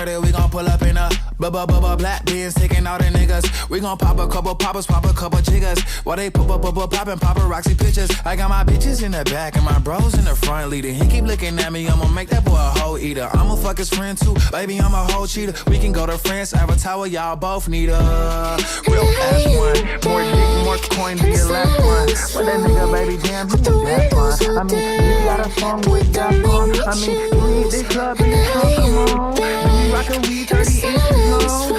30, we gon' pull up in a black beans, taking all the niggas. We gon' pop a couple poppers, pop a couple jiggers. While they poppin' paparazzi pictures. I got my bitches in the back and my bros in the front leading. He keep looking at me, I'ma make that boy a hoe eater. I'ma fuck his friend too, baby, I'm a whole cheater. We can go to France, Avatar, y'all both need a real ass one. More dick, more coin to get left one. But that nigga, baby, damn, he was that fun. I mean, you got a song with that fun. I mean, you need this club in the trunk, come on. We rockin' weed 30 inches long.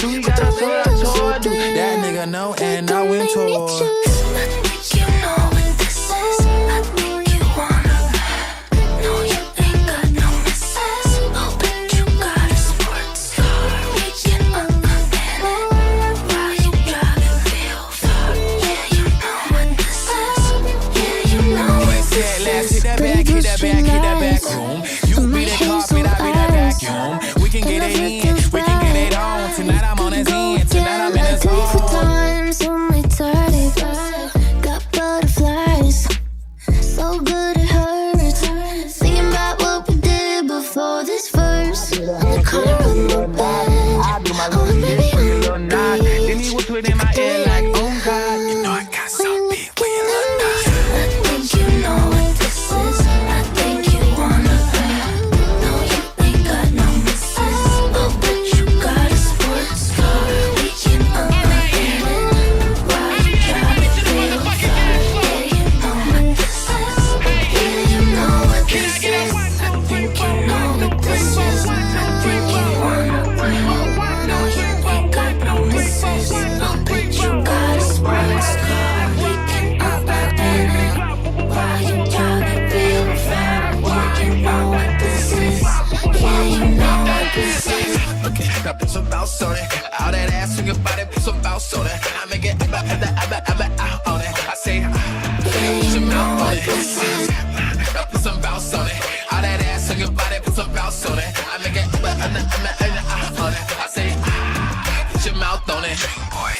We got a tour, that nigga know and I went tour. Hit that back room. You be the carpet, I be the vacuum. We can get it in, we can get it on. Tonight I'm on his end, tonight I'm in his home. Times on my target, got butterflies. So good it hurts. Thinking about what we did before this verse. In the corner of my bed. Oh, baby, little nod. Then he was within my ear like, oh God. You know I got some big when you look nice. I think you know what this is. I think you wanna be. No, you ain't got no misses. Oh, but you got a sports car. We can unlock it. Why you trying to feel far? Yeah, you know what this is. Yeah, you know what this is. I think you know what this is. I think you wanna be. No, you ain't got no misses. Oh, but you got a sports car. We can unlock it. Why you tryna feel fine? Yeah, you know what this is. Yeah, you know what this is. Okay, now put some bounce on it. All that ass on your body, put some bounce on it. I make it out on it. I say, put some mouth on it. Now put some bounce on it. All that ass on your body, put some bounce on it. I make it out on it. I say, put your mouth on it. Boy.